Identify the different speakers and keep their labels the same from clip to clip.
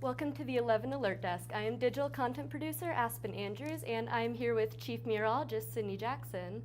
Speaker 1: Welcome to the 11 Alert Desk. I am digital content producer Aspen Andrews, and I'm here with Chief Meteorologist Sydney Jackson.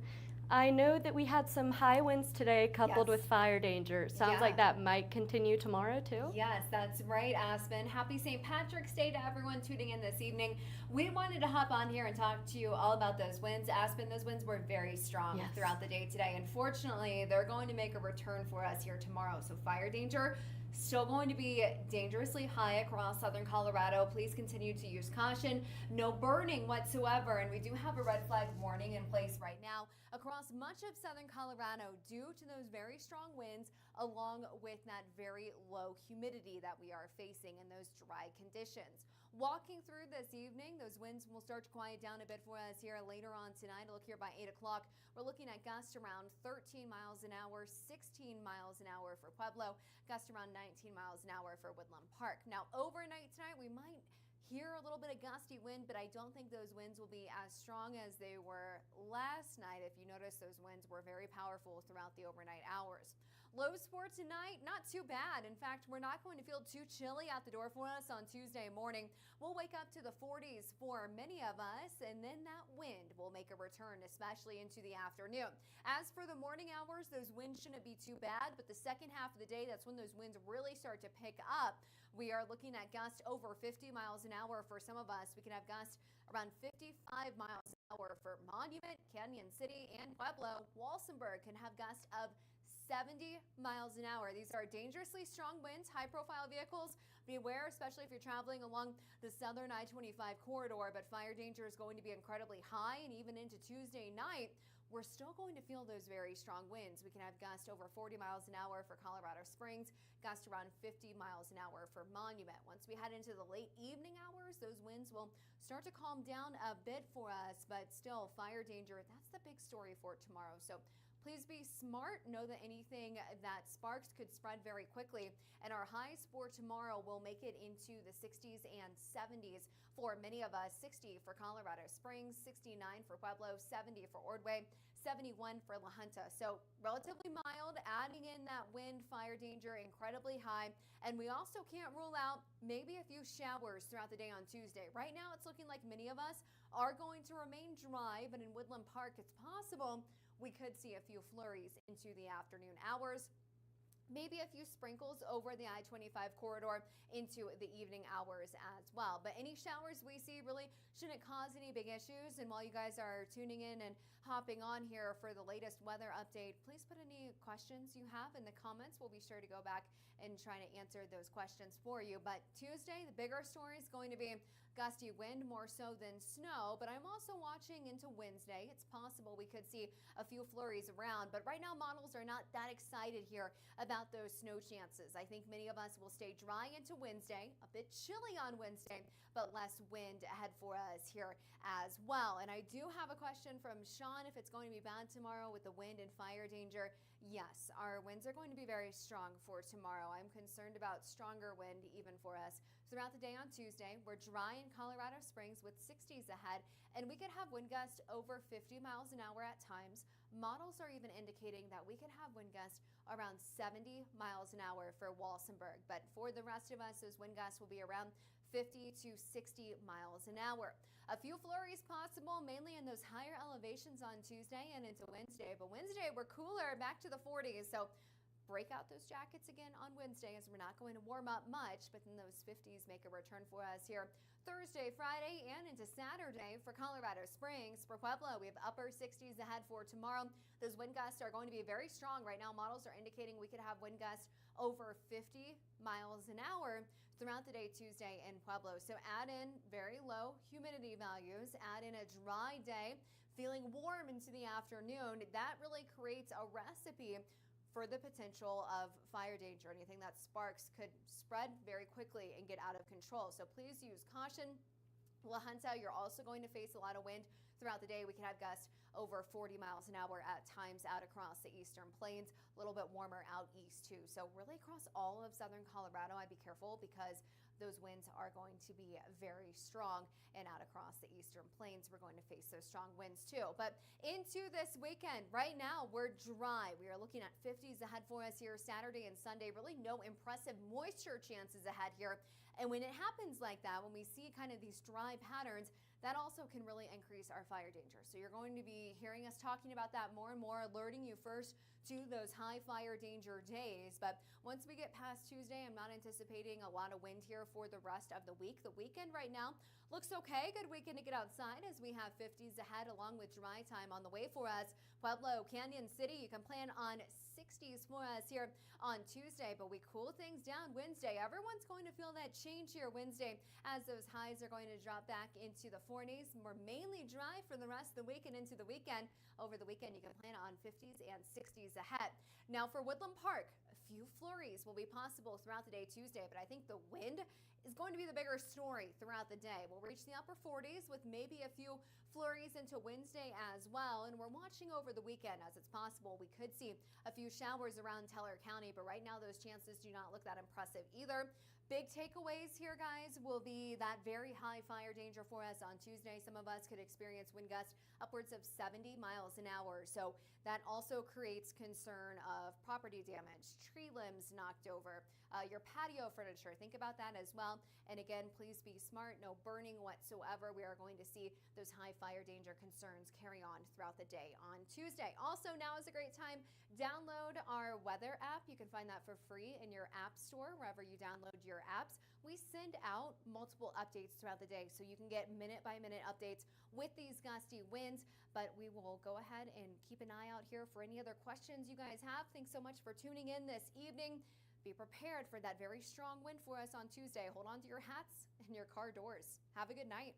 Speaker 1: I know that we had some high winds today coupled with fire danger. Sounds like that might continue tomorrow too?
Speaker 2: Yes, that's right, Aspen. Happy St. Patrick's Day to everyone tuning in this evening. We wanted to hop on here and talk to you all about those winds. Aspen, those winds were very strong throughout the day today. Unfortunately, they're going to make a return for us here tomorrow. So fire danger still going to be dangerously high across southern Colorado. Please continue to use caution. No burning whatsoever, and we do have a red flag warning in place right now across much of southern Colorado due to those very strong winds along with that very low humidity that we are facing and those dry conditions. Walking through this evening, those winds will start to quiet down a bit for us here later on tonight. Look here by 8 o'clock. We're looking at gusts around 13 miles an hour, 16 miles an hour for Pueblo, gusts around 19 miles an hour for Woodland Park. Now, overnight tonight, we might hear a little bit of gusty wind, but I don't think those winds will be as strong as they were last night. If you notice, those winds were very powerful throughout the overnight hours. Lows for tonight, not too bad. In fact, we're not going to feel too chilly out the door for us on Tuesday morning. We'll wake up to the 40s for many of us, and then that wind will make a return, especially into the afternoon. As for the morning hours, those winds shouldn't be too bad, but the second half of the day, that's when those winds really start to pick up. We are looking at gusts over 50 miles an hour for some of us. We can have gusts around 55 miles an hour for Monument, Canyon City, and Pueblo. Walsenburg can have gusts of 70 miles an hour. These are dangerously strong winds, high-profile vehicles. Be aware, especially if you're traveling along the southern I-25 corridor, but fire danger is going to be incredibly high, and even into Tuesday night, we're still going to feel those very strong winds. We can have gusts over 40 miles an hour for Colorado Springs, gusts around 50 miles an hour for Monument. Once we head into the late evening hours, those winds will start to calm down a bit for us, but still fire danger, that's the big story for tomorrow. So please be smart. Know that anything that sparks could spread very quickly. And our highs for tomorrow will make it into the 60s and 70s for many of us. 60 for Colorado Springs, 69 for Pueblo, 70 for Ordway, 71 for La Junta. So relatively mild, adding in that wind, fire danger, incredibly high. And we also can't rule out maybe a few showers throughout the day on Tuesday. Right now, it's looking like many of us are going to remain dry, but in Woodland Park, it's possible we could see a few flurries into the afternoon hours. Maybe a few sprinkles over the I-25 corridor into the evening hours as well. But any showers we see really shouldn't cause any big issues. And while you guys are tuning in and hopping on here for the latest weather update, please put any questions you have in the comments. We'll be sure to go back and try to answer those questions for you. But Tuesday, the bigger story is going to be gusty wind, more so than snow. But I'm also watching into Wednesday. It's possible we could see a few flurries around. But right now, models are not that excited here about those snow chances. I think many of us will stay dry into Wednesday, a bit chilly on Wednesday, but less wind ahead for us here as well. And I do have a question from Sean if it's going to be bad tomorrow with the wind and fire danger. Yes, our winds are going to be very strong for tomorrow. I'm concerned about stronger wind even for us throughout the day on Tuesday. We're dry in Colorado Springs with 60s ahead, and we could have wind gusts over 50 miles an hour at times. Models are even indicating that we could have wind gusts around 70 miles an hour for Walsenburg. But for the rest of us, those wind gusts will be around 50 to 60 miles an hour. A few flurries possible, mainly in those higher elevations on Tuesday and into Wednesday. But Wednesday, we're cooler, back to the 40s. So break out those jackets again on Wednesday, as we're not going to warm up much, but then those 50s make a return for us here Thursday, Friday, and into Saturday for Colorado Springs. For Pueblo, we have upper 60s ahead for tomorrow. Those wind gusts are going to be very strong. Right now, models are indicating we could have wind gusts over 50 miles an hour throughout the day Tuesday in Pueblo. So add in very low humidity values, add in a dry day, feeling warm into the afternoon. That really creates a recipe for the potential of fire danger. Anything that sparks could spread very quickly and get out of control. So please use caution. La Junta, you're also going to face a lot of wind throughout the day. We can have gusts over 40 miles an hour at times out across the eastern plains, a little bit warmer out east too. So really across all of southern Colorado, I'd be careful because those winds are going to be very strong, and out across the eastern plains, we're going to face those strong winds too. But into this weekend, right now, we're dry. We are looking at 50s ahead for us here Saturday and Sunday. Really no impressive moisture chances ahead here. And when it happens like that, when we see kind of these dry patterns, that also can really increase our fire danger. So you're going to be hearing us talking about that more and more, alerting you first to those high fire danger days. But once we get past Tuesday, I'm not anticipating a lot of wind here for the rest of the week. The weekend right now looks okay. Good weekend to get outside as we have 50s ahead along with dry time on the way for us. Pueblo, Canyon City, you can plan on 60s for us here on Tuesday, but we cool things down Wednesday. Everyone's going to feel that change here Wednesday as those highs are going to drop back into the 40s. We're mainly dry for the rest of the week and into the weekend. Over the weekend, you can plan on 50s and 60s ahead. Now for Woodland Park, a few flurries will be possible throughout the day Tuesday, but I think the wind is going to be the bigger story throughout the day. We'll reach the upper 40s with maybe a few flurries into Wednesday as well, and we're watching over the weekend as it's possible we could see a few showers around Teller County, but right now those chances do not look that impressive either. Big takeaways here, guys, will be that very high fire danger for us on Tuesday. Some of us could experience wind gusts upwards of 70 miles an hour. So that also creates concern of property damage, tree limbs knocked over, your patio furniture. Think about that as well. And again, please be smart. No burning whatsoever. We are going to see those high fire danger concerns carry on throughout the day on Tuesday. Also, now is a great time. Download our weather app. You can find that for free in your app store, wherever you download your apps. We send out multiple updates throughout the day, so you can get minute by minute updates with these gusty winds. But we will go ahead and keep an eye out here for any other questions you guys have. Thanks so much for tuning in this evening. Be prepared for that very strong wind for us on Tuesday. Hold on to your hats and your car doors. Have a good night.